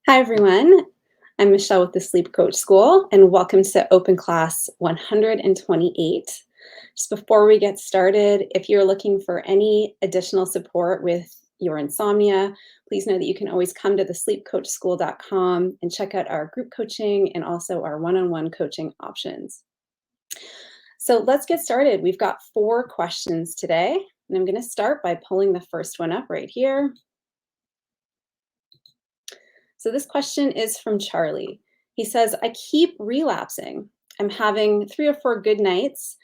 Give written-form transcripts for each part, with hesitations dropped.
Hi, everyone. I'm Michelle with the Sleep Coach School, and welcome to Open Class 128. Just before we get started, if you're looking for any additional support with your insomnia, please know that you can always come to the sleepcoachschool.com and check out our group coaching and also our one-on-one coaching options. So let's get started. We've got 4 questions today, and I'm going to start by pulling the first one up right here. So this question is from Charlie. He says, I keep relapsing. I'm having 3 or 4 good nights,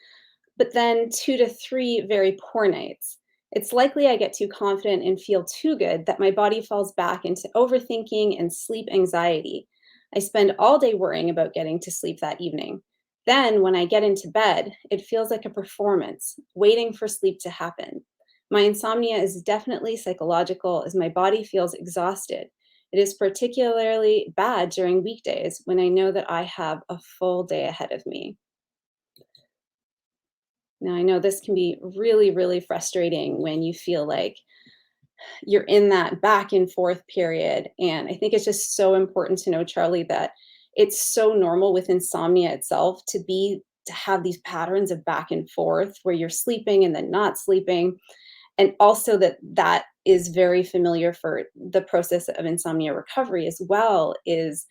but then 2 to 3 very poor nights. It's likely I get too confident and feel too good that my body falls back into overthinking and sleep anxiety. I spend all day worrying about getting to sleep that evening. Then, when I get into bed, it feels like a performance, waiting for sleep to happen. My insomnia is definitely psychological as my body feels exhausted. It is particularly bad during weekdays when I know that I have a full day ahead of me. Now, I know this can be really, really frustrating when you feel like you're in that back and forth period. And I think it's just so important to know, Charlie, that it's so normal with insomnia itself to have these patterns of back and forth where you're sleeping and then not sleeping. And also that is very familiar for the process of insomnia recovery as well, is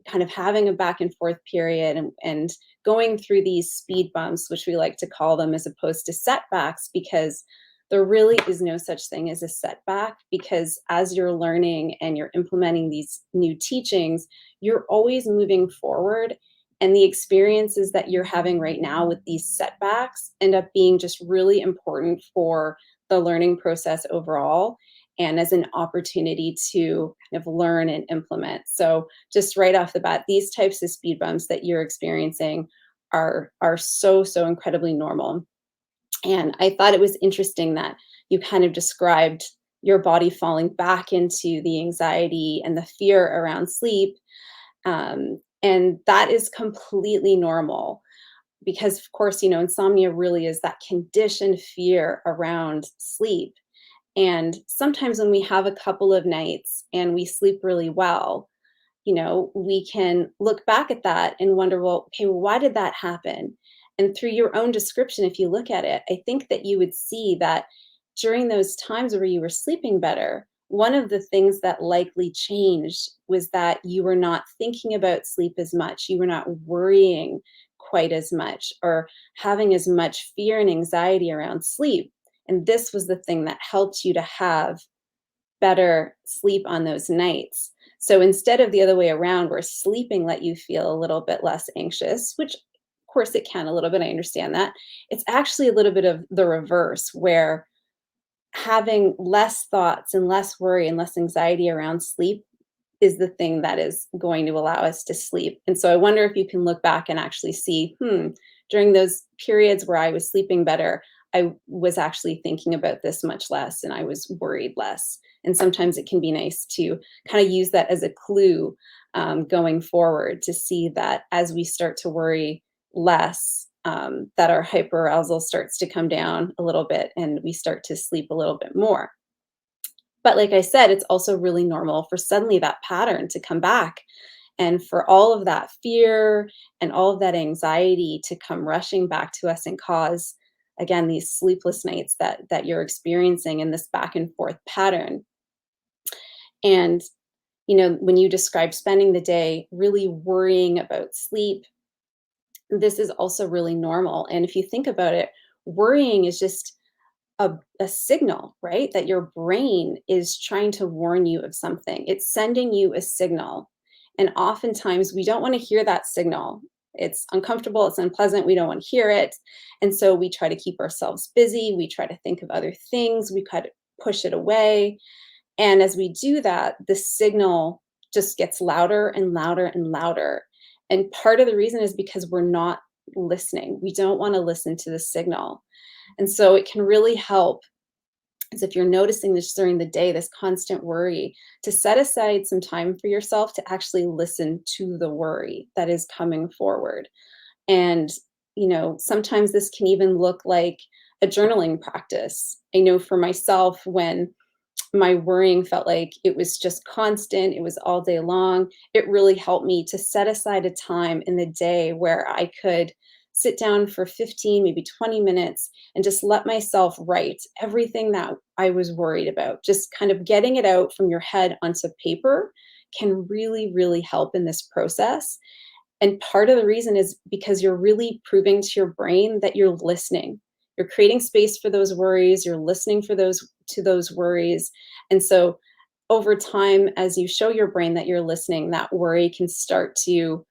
kind of having a back and forth period and going through these speed bumps, which we like to call them, as opposed to setbacks, because there really is no such thing as a setback, because as you're learning and you're implementing these new teachings, you're always moving forward. And the experiences that you're having right now with these setbacks end up being just really important for the learning process overall and as an opportunity to kind of learn and implement. So just right off the bat, these types of speed bumps that you're experiencing are so incredibly normal. And I thought it was interesting that you kind of described your body falling back into the anxiety and the fear around sleep. And that is completely normal because, of course, insomnia really is that conditioned fear around sleep. And sometimes when we have a couple of nights and we sleep really well, we can look back at that and wonder, well, okay, well, why did that happen? And through your own description, if you look at it, I think that you would see that during those times where you were sleeping better, one of the things that likely changed was that you were not thinking about sleep as much. You were not worrying quite as much or having as much fear and anxiety around sleep. And this was the thing that helped you to have better sleep on those nights. So instead of the other way around, where sleeping let you feel a little bit less anxious, which of course it can a little bit, I understand that. It's actually a little bit of the reverse, where having less thoughts and less worry and less anxiety around sleep is the thing that is going to allow us to sleep. And so I wonder if you can look back and actually see, during those periods where I was sleeping better, I was actually thinking about this much less and I was worried less. And sometimes it can be nice to kind of use that as a clue going forward, to see that as we start to worry less, that our hyperarousal starts to come down a little bit and we start to sleep a little bit more. But like I said, it's also really normal for suddenly that pattern to come back and for all of that fear and all of that anxiety to come rushing back to us and cause, again, these sleepless nights that you're experiencing in this back and forth pattern. And when you describe spending the day really worrying about sleep, this is also really normal. And if you think about it, worrying is just a signal, right? That your brain is trying to warn you of something. It's sending you a signal. And oftentimes we don't want to hear that signal. It's uncomfortable, it's unpleasant, we don't want to hear it. And so we try to keep ourselves busy, we try to think of other things, we try to push it away. And as we do that, the signal just gets louder and louder and louder. And part of the reason is because we're not listening. We don't want to listen to the signal. And so it can really help, as if you're noticing this during the day, this constant worry, to set aside some time for yourself to actually listen to the worry that is coming forward. And, sometimes this can even look like a journaling practice. I know for myself, when my worrying felt like it was just constant, it was all day long. It really helped me to set aside a time in the day where I could sit down for 15, maybe 20 minutes and just let myself write everything that I was worried about. Just kind of getting it out from your head onto paper can really, really help in this process. And part of the reason is because you're really proving to your brain that you're listening. You're creating space for those worries, you're listening for those to those worries. And so over time, as you show your brain that you're listening, that worry can start to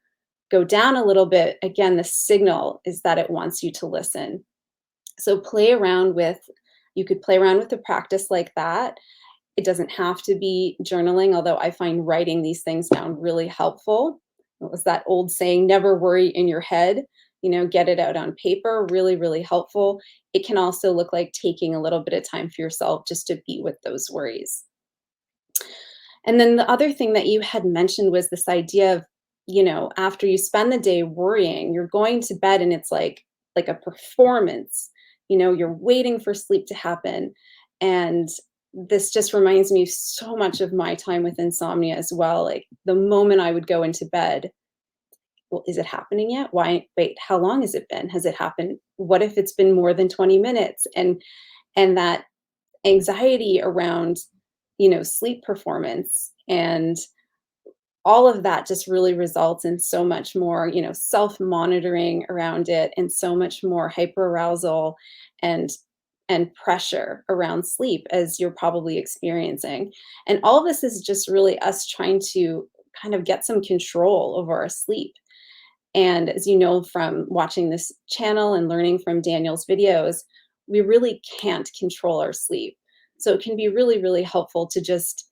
go down a little bit. Again, the signal is that it wants you to listen. So play around with, you could play around with a practice like that. It doesn't have to be journaling, although I find writing these things down really helpful. What was that old saying? Never worry in your head. Get it out on paper. Really, really helpful. It can also look like taking a little bit of time for yourself just to be with those worries. And then the other thing that you had mentioned was this idea of, after you spend the day worrying, you're going to bed and it's like a performance. You're waiting for sleep to happen. And this just reminds me so much of my time with insomnia as well. Like the moment I would go into bed, well, is it happening yet? Why? Wait, how long has it been? Has it happened? What if it's been more than 20 minutes? And that anxiety around, sleep performance and all of that just really results in so much more, self-monitoring around it and so much more hyperarousal and and pressure around sleep as you're probably experiencing. And all this is just really us trying to kind of get some control over our sleep. And as you know from watching this channel and learning from Daniel's videos, we really can't control our sleep. So it can be really, really helpful to just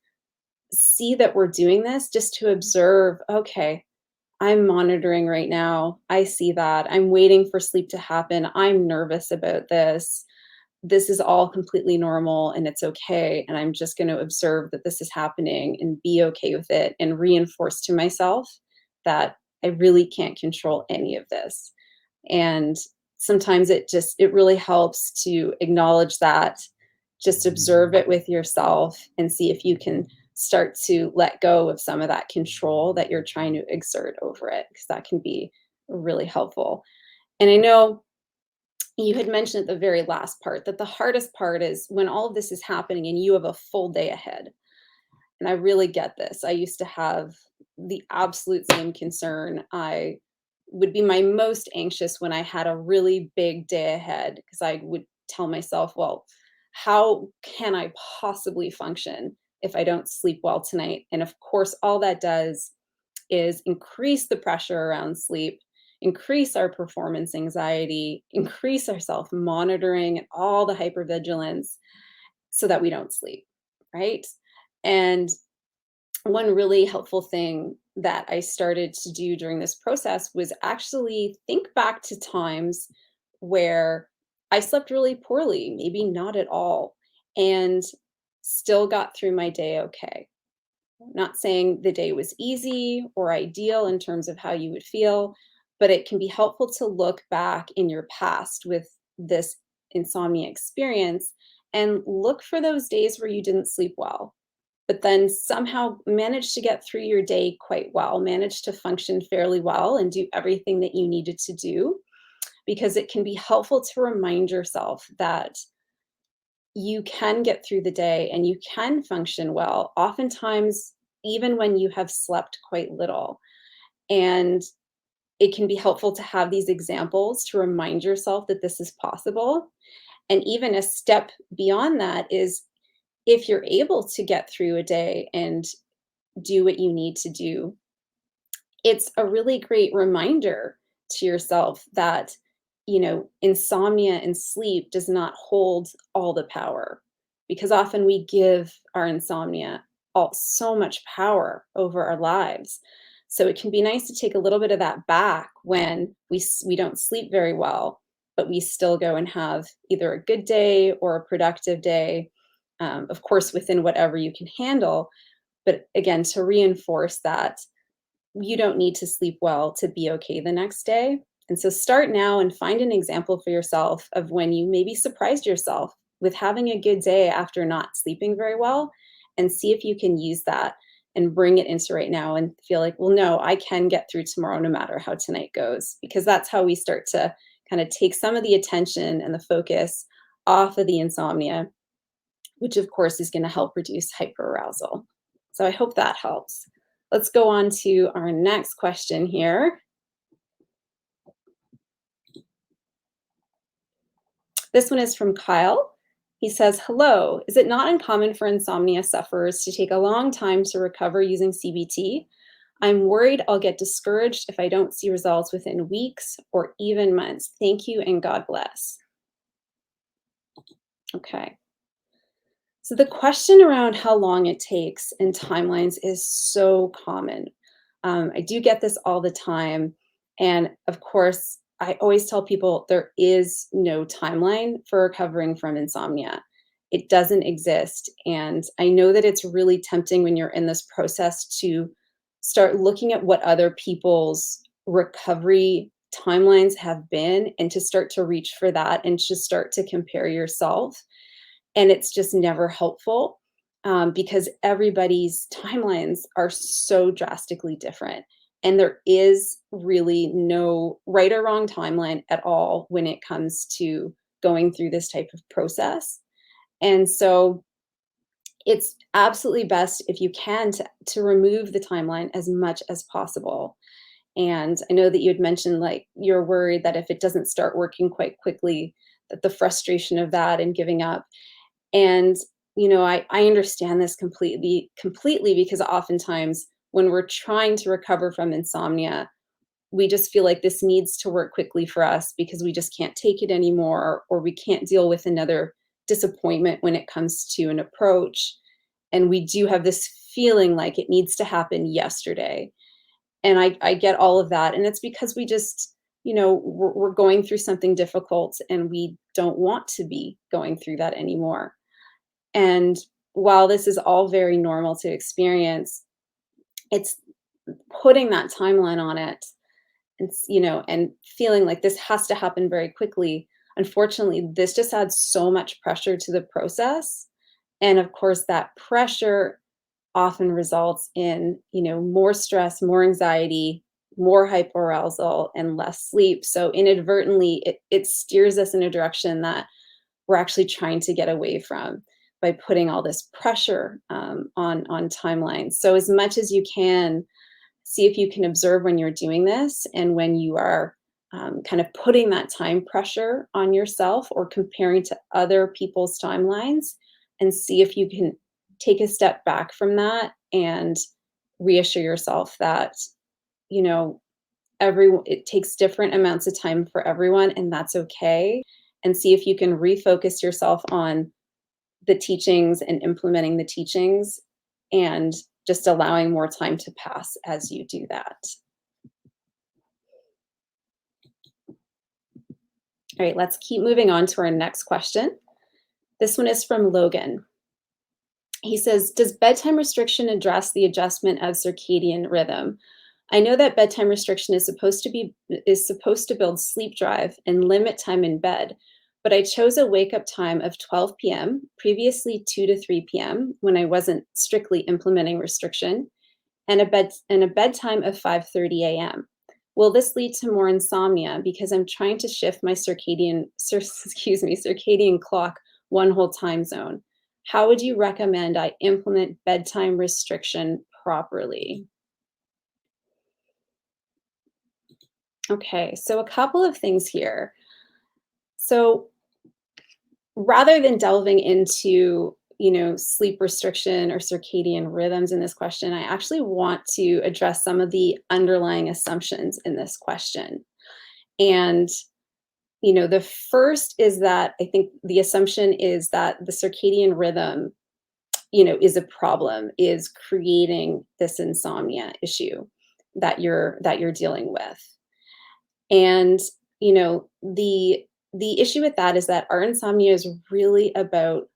see that we're doing this, just to observe, okay, I'm monitoring right now. I see that. I'm waiting for sleep to happen. I'm nervous about this. This is all completely normal and it's okay. And I'm just going to observe that this is happening and be okay with it and reinforce to myself that I really can't control any of this. And sometimes it really helps to acknowledge that, just observe it with yourself and see if you can start to let go of some of that control that you're trying to exert over it, because that can be really helpful. And I know you had mentioned at the very last part that the hardest part is when all of this is happening and you have a full day ahead. And I really get this. I used to have the absolute same concern. I would be my most anxious when I had a really big day ahead because I would tell myself, well, how can I possibly function if I don't sleep well tonight? And of course, all that does is increase the pressure around sleep, increase our performance anxiety, increase our self monitoring and all the hypervigilance so that we don't sleep, right? And one really helpful thing that I started to do during this process was actually think back to times where I slept really poorly, maybe not at all, and still got through my day okay. Not saying the day was easy or ideal in terms of how you would feel, but it can be helpful to look back in your past with this insomnia experience and look for those days where you didn't sleep well, but then somehow managed to get through your day quite well, managed to function fairly well and do everything that you needed to do, because it can be helpful to remind yourself that you can get through the day and you can function well, oftentimes, even when you have slept quite little. And it can be helpful to have these examples to remind yourself that this is possible. And even a step beyond that is if you're able to get through a day and do what you need to do, it's a really great reminder to yourself that, insomnia and sleep does not hold all the power, because often we give our insomnia all so much power over our lives. So it can be nice to take a little bit of that back when we don't sleep very well, but we still go and have either a good day or a productive day, of course, within whatever you can handle. But again, to reinforce that you don't need to sleep well to be okay the next day. And so start now and find an example for yourself of when you maybe surprised yourself with having a good day after not sleeping very well, and see if you can use that and bring it into right now and feel like, well, no, I can get through tomorrow no matter how tonight goes. Because that's how we start to kind of take some of the attention and the focus off of the insomnia, which of course is going to help reduce hyperarousal. So I hope that helps. Let's go on to our next question here. This one is from Kyle. He says, hello, is it not uncommon for insomnia sufferers to take a long time to recover using CBT? I'm worried I'll get discouraged if I don't see results within weeks or even months. Thank you and God bless. Okay. So the question around how long it takes and timelines is so common. I do get this all the time. And of course, I always tell people there is no timeline for recovering from insomnia. It doesn't exist. And I know that it's really tempting when you're in this process to start looking at what other people's recovery timelines have been and to start to reach for that and just start to compare yourself. And it's just never helpful because everybody's timelines are so drastically different. And there is really no right or wrong timeline at all when it comes to going through this type of process. And so it's absolutely best if you can to remove the timeline as much as possible. And I know that you had mentioned like you're worried that if it doesn't start working quite quickly, that the frustration of that and giving up. And, I understand this completely because oftentimes when we're trying to recover from insomnia, we just feel like this needs to work quickly for us because we just can't take it anymore, or we can't deal with another disappointment when it comes to an approach. And we do have this feeling like it needs to happen yesterday. And I get all of that. And it's because we just, we're going through something difficult and we don't want to be going through that anymore. And while this is all very normal to experience, it's putting that timeline on it and feeling like this has to happen very quickly. Unfortunately, this just adds so much pressure to the process. And of course, that pressure often results in, more stress, more anxiety, more hyperarousal, and less sleep. So inadvertently, it steers us in a direction that we're actually trying to get away from by putting all this pressure on timelines. So as much as you can, see if you can observe when you're doing this and when you are kind of putting that time pressure on yourself or comparing to other people's timelines, and see if you can take a step back from that and reassure yourself that, it takes different amounts of time for everyone, and that's okay. And see if you can refocus yourself on the teachings and implementing the teachings and just allowing more time to pass as you do that. All right, let's keep moving on to our next question. This one is from Logan. He says, does bedtime restriction address the adjustment of circadian rhythm? I know that bedtime restriction is supposed to build sleep drive and limit time in bed, but I chose a wake up time of 12 p.m., previously 2 to 3 p.m. when I wasn't strictly implementing restriction, and a bedtime of 5:30 a.m. Will this lead to more insomnia because I'm trying to shift my circadian clock one whole time zone? How would you recommend I implement bedtime restriction properly? Okay, so a couple of things here. So rather than delving into, sleep restriction or circadian rhythms in this question, I actually want to address some of the underlying assumptions in this question. And, the first is that I think the assumption is that the circadian rhythm, is a problem, is creating this insomnia issue that you're dealing with. And, the issue with that is that our insomnia is really about,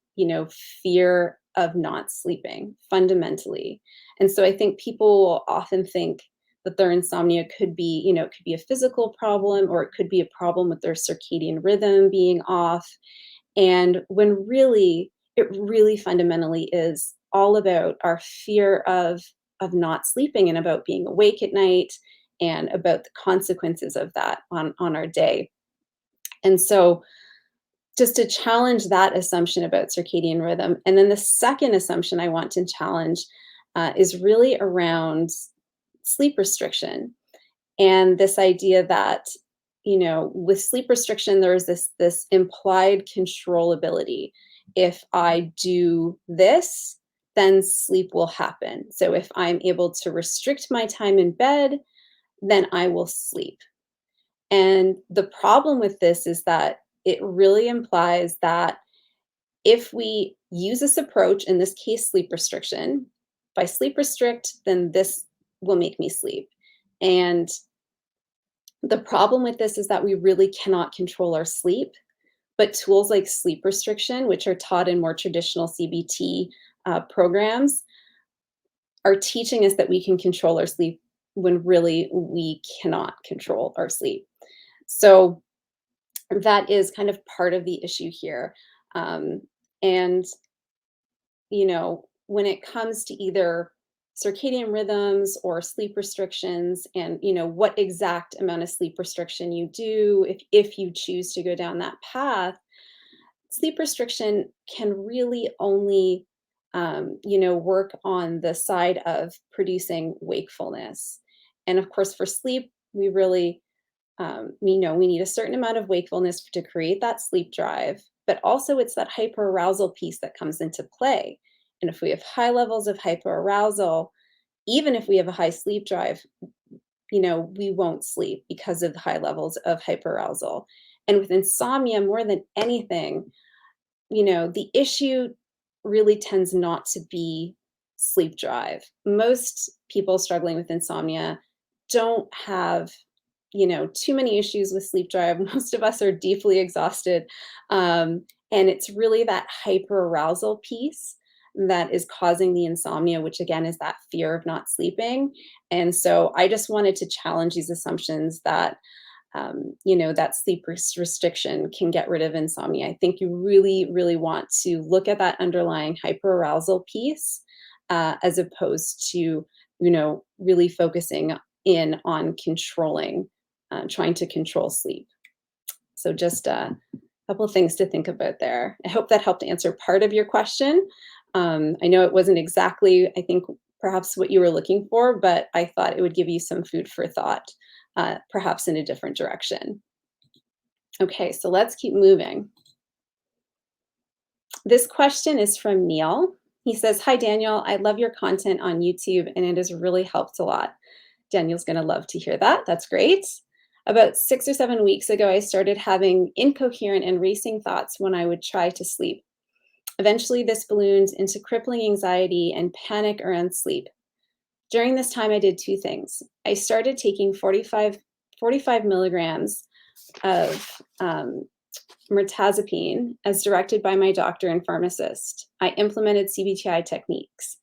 fear of not sleeping fundamentally. And so I think people will often think that their insomnia could be, it could be a physical problem or it could be a problem with their circadian rhythm being off. And when really, it really fundamentally is all about our fear of not sleeping and about being awake at night and about the consequences of that on our day. And so just to challenge that assumption about circadian rhythm. And then the second assumption I want to challenge is really around sleep restriction and this idea that, with sleep restriction, there's this implied controllability. If I do this, then sleep will happen. So if I'm able to restrict my time in bed, then I will sleep. And the problem with this is that it really implies that if we use this approach, in this case, sleep restriction, if I sleep restrict, then this will make me sleep. And the problem with this is that we really cannot control our sleep, but tools like sleep restriction, which are taught in more traditional CBT programs, are teaching us that we can control our sleep when really we cannot control our sleep. So that is kind of part of the issue here. And when it comes to either circadian rhythms or sleep restrictions and what exact amount of sleep restriction you do if you choose to go down that path, sleep restriction can really only work on the side of producing wakefulness. And of course for sleep we really we know we need a certain amount of wakefulness to create that sleep drive, but also it's that hyperarousal piece that comes into play. And if we have high levels of hyperarousal, even if we have a high sleep drive, we won't sleep because of the high levels of hyperarousal. And with insomnia, more than anything, the issue really tends not to be sleep drive. Most people struggling with insomnia don't have, too many issues with sleep drive. Most of us are deeply exhausted. And it's really that hyperarousal piece that is causing the insomnia, which again is that fear of not sleeping. And so I just wanted to challenge these assumptions that that sleep restriction can get rid of insomnia. I think you really, really want to look at that underlying hyperarousal piece as opposed to, really focusing in on controlling, trying to control sleep. So just a couple of things to think about there. I hope that helped answer part of your question. I know it wasn't exactly, I think, perhaps what you were looking for, but I thought it would give you some food for thought, perhaps in a different direction. Okay, so let's keep moving. This question is from Neel. He says, "Hi, Daniel. I love your content on YouTube, and it has really helped a lot." Daniel's going to love to hear that. That's great. About 6 or 7 weeks ago, I started having incoherent and racing thoughts when I would try to sleep. Eventually, this ballooned into crippling anxiety and panic around sleep. During this time, I did two things. I started taking 45 milligrams of Mirtazapine as directed by my doctor and pharmacist. I implemented CBTi techniques.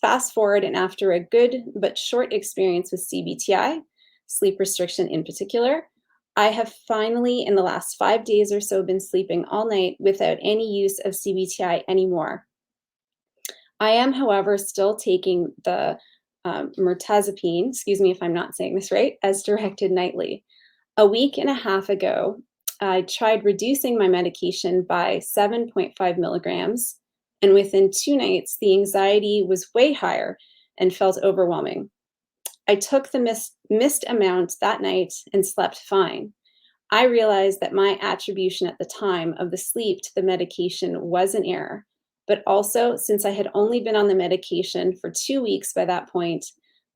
Fast forward, and after a good but short experience with CBTi, sleep restriction in particular, I have finally, in the last 5 days or so, been sleeping all night without any use of CBTi anymore. I am, however, still taking the Mirtazapine, excuse me if I'm not saying this right, as directed nightly. A week and a half ago, I tried reducing my medication by 7.5 milligrams, and within 2 nights, the anxiety was way higher and felt overwhelming. I took the missed amount that night and slept fine. I realized that my attribution at the time of the sleep to the medication was an error, but also since I had only been on the medication for 2 weeks by that point,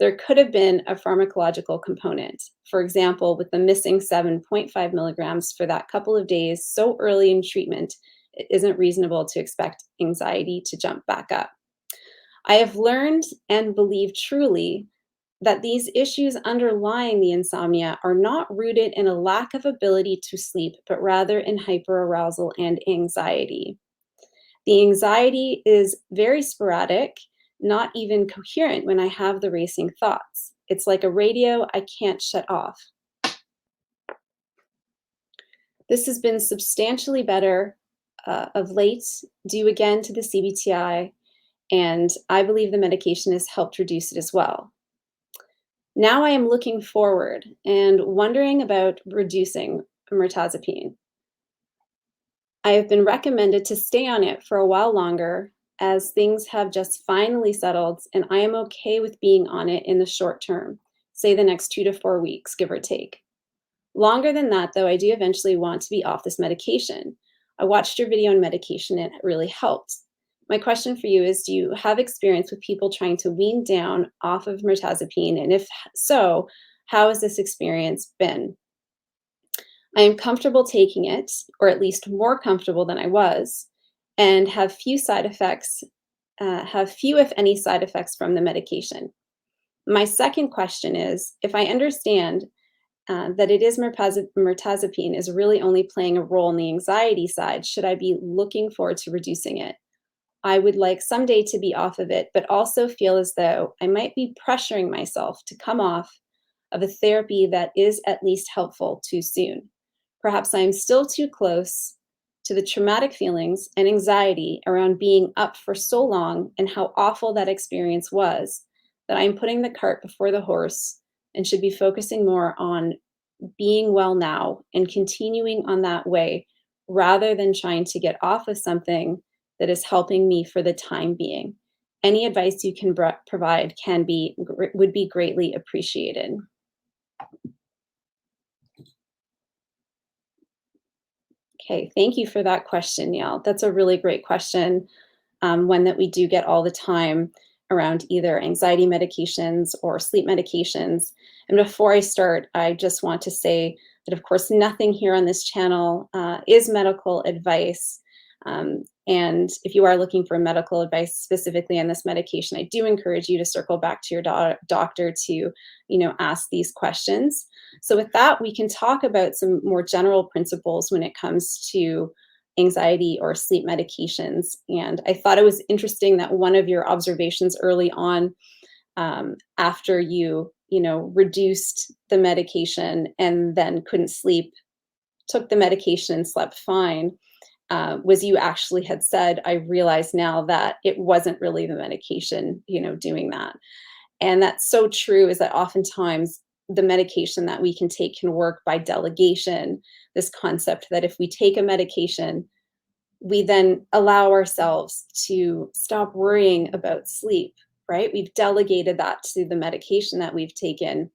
there could have been a pharmacological component. For example, with the missing 7.5 milligrams for that couple of days so early in treatment, it isn't reasonable to expect anxiety to jump back up. I have learned and believe truly that these issues underlying the insomnia are not rooted in a lack of ability to sleep, but rather in hyperarousal and anxiety. The anxiety is very sporadic, not even coherent when I have the racing thoughts. It's like a radio I can't shut off. This has been substantially better of late, due again to the CBTi and I believe the medication has helped reduce it as well. Now I am looking forward and wondering about reducing mirtazapine. I have been recommended to stay on it for a while longer as things have just finally settled, and I am okay with being on it in the short term, say the next 2 to 4 weeks, give or take. Longer than that, though, I do eventually want to be off this medication. I watched your video on medication and it really helped. My question for you is, do you have experience with people trying to wean down off of mirtazapine? And if so, how has this experience been? I am comfortable taking it, or at least more comfortable than I was, and have few, if any, side effects from the medication. My second question is, if I understand that it is mirtazapine is really only playing a role in the anxiety side, should I be looking forward to reducing it? I would like someday to be off of it, but also feel as though I might be pressuring myself to come off of a therapy that is at least helpful too soon. Perhaps I am still too close to the traumatic feelings and anxiety around being up for so long and how awful that experience was that I am putting the cart before the horse and should be focusing more on being well now and continuing on that way rather than trying to get off of something that is helping me for the time being. Any advice you can provide would be greatly appreciated. Okay, thank you for that question, Neel. That's a really great question, one that we do get all the time around either anxiety medications or sleep medications. And before I start, I just want to say that, of course, nothing here on this channel is medical advice. And if you are looking for medical advice specifically on this medication, I do encourage you to circle back to your doctor to, ask these questions. So with that, we can talk about some more general principles when it comes to anxiety or sleep medications. And I thought it was interesting that one of your observations early on, after reduced the medication and then couldn't sleep, took the medication and slept fine, was you actually had said, I realize now that it wasn't really the medication, doing that. And that's so true, is that oftentimes the medication that we can take can work by delegation. This concept that if we take a medication, we then allow ourselves to stop worrying about sleep, right? We've delegated that to the medication that we've taken.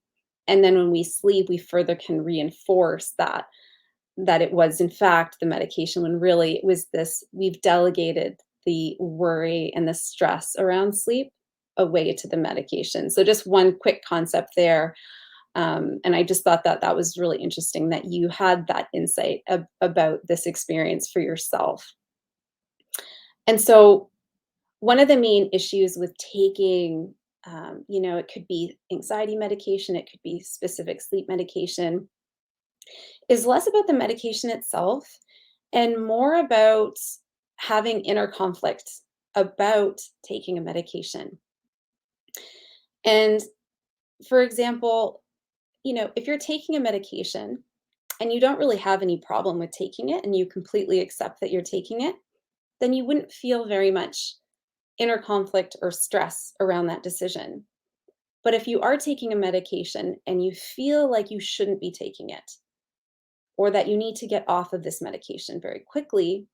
And then when we sleep, we further can reinforce that it was in fact the medication, when really it was this, we've delegated the worry and the stress around sleep away to the medication. So just one quick concept there. And I just thought that that was really interesting that you had that insight about this experience for yourself. And so one of the main issues with taking, it could be anxiety medication, it could be specific sleep medication, is less about the medication itself and more about having inner conflict about taking a medication. And for example, if you're taking a medication and you don't really have any problem with taking it and you completely accept that you're taking it, then you wouldn't feel very much inner conflict or stress around that decision. But if you are taking a medication and you feel like you shouldn't be taking it, or that you need to get off of this medication very quickly,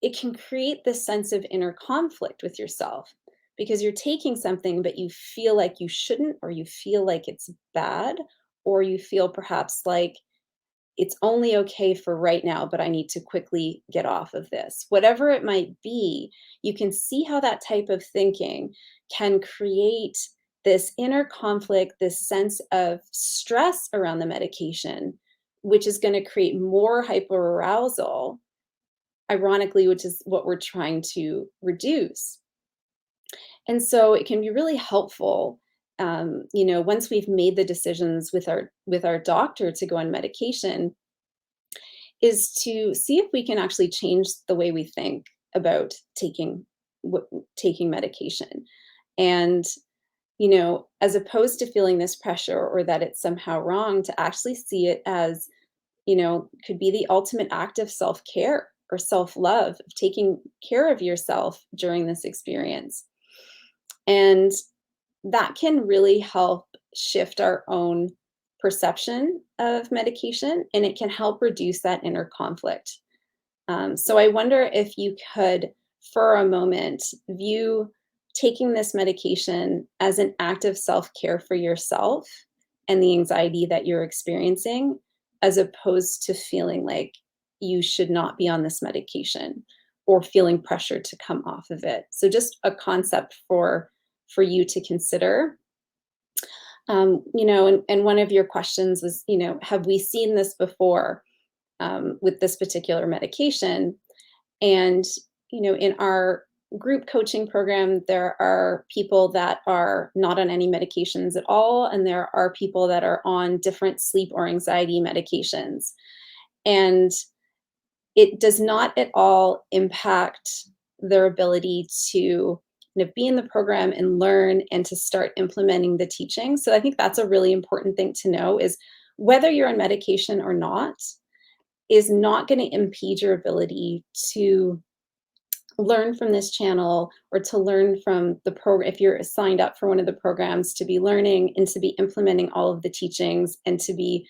it can create this sense of inner conflict with yourself because you're taking something, but you feel like you shouldn't, or you feel like it's bad, or you feel perhaps like it's only okay for right now, but I need to quickly get off of this. Whatever it might be, you can see how that type of thinking can create this inner conflict, this sense of stress around the medication, which is going to create more hyperarousal, ironically, which is what we're trying to reduce. And so it can be really helpful, once we've made the decisions with our doctor to go on medication, is to see if we can actually change the way we think about taking medication. And as opposed to feeling this pressure or that it's somehow wrong, to actually see it as, could be the ultimate act of self-care, or self-love, of taking care of yourself during this experience. And that can really help shift our own perception of medication, and it can help reduce that inner conflict. So I wonder if you could, for a moment, view taking this medication as an act of self care for yourself and the anxiety that you're experiencing, as opposed to feeling like you should not be on this medication or feeling pressure to come off of it. So just a concept for you to consider. And one of your questions was, have we seen this before with this particular medication? And, in our group coaching program, there are people that are not on any medications at all, and there are people that are on different sleep or anxiety medications. And it does not at all impact their ability to be in the program and learn and to start implementing the teaching. So I think that's a really important thing to know, is whether you're on medication or not is not going to impede your ability to learn from this channel, or to learn from the program. If you're signed up for one of the programs, to be learning and to be implementing all of the teachings, and to be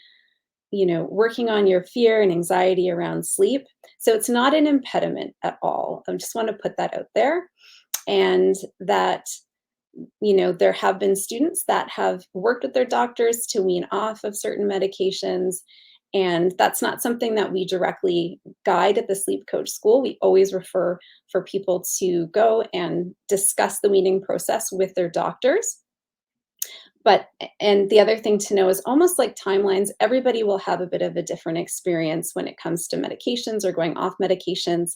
working on your fear and anxiety around sleep. So it's not an impediment at all. I just want to put that out there. And that, there have been students that have worked with their doctors to wean off of certain medications. And that's not something that we directly guide at the Sleep Coach School. We always refer for people to go and discuss the weaning process with their doctors. And the other thing to know is, almost like timelines, everybody will have a bit of a different experience when it comes to medications or going off medications.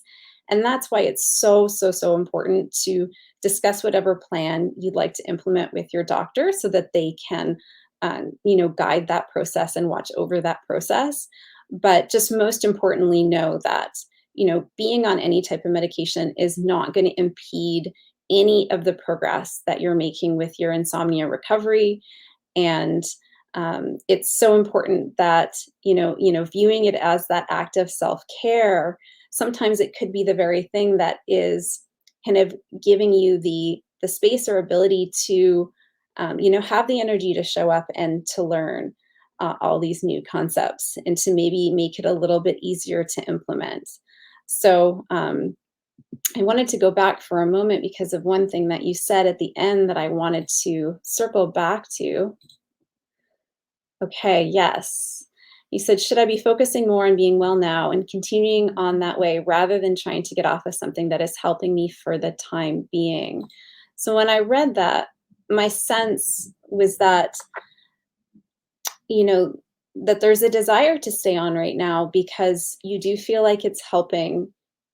And that's why it's so, so, so important to discuss whatever plan you'd like to implement with your doctor, so that they can, guide that process and watch over that process. But just most importantly, know that, being on any type of medication is not going to impede any of the progress that you're making with your insomnia recovery. And it's so important that, viewing it as that act of self-care. Sometimes it could be the very thing that is kind of giving you the space or ability to, have the energy to show up and to learn all these new concepts, and to maybe make it a little bit easier to implement. So I wanted to go back for a moment because of one thing that you said at the end that I wanted to circle back to. Okay, yes. You said, should I be focusing more on being well now and continuing on that way, rather than trying to get off of something that is helping me for the time being? So when I read that, my sense was that, you know, that there's a desire to stay on right now because you do feel like it's helping.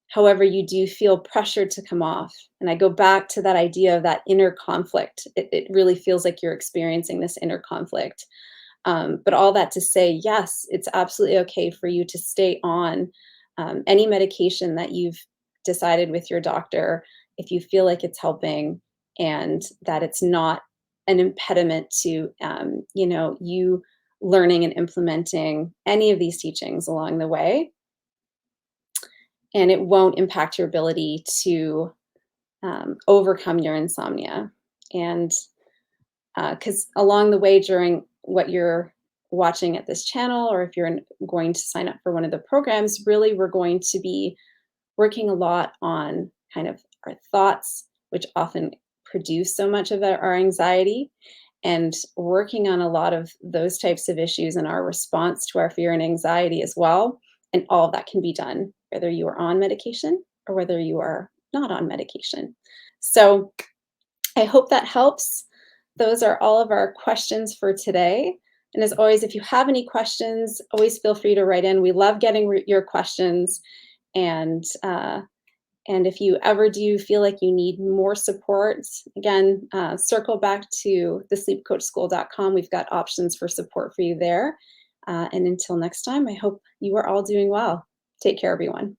However, you do feel pressured to come off. And I go back to that idea of that inner conflict. It really feels like you're experiencing this inner conflict. But all that to say, yes, it's absolutely okay for you to stay on any medication that you've decided with your doctor, if you feel like it's helping, and that it's not an impediment to, you learning and implementing any of these teachings along the way. And it won't impact your ability to overcome your insomnia. And because along the way, during what you're watching at this channel, or if you're going to sign up for one of the programs, really we're going to be working a lot on kind of our thoughts, which often produce so much of our anxiety, and working on a lot of those types of issues and our response to our fear and anxiety as well. And all of that can be done whether you are on medication or whether you are not on medication. So I hope that helps. Those are all of our questions for today. And as always, if you have any questions, always feel free to write in. We love getting your questions. And if you ever do feel like you need more support, again, circle back to thesleepcoachschool.com. We've got options for support for you there. And until next time, I hope you are all doing well. Take care, everyone.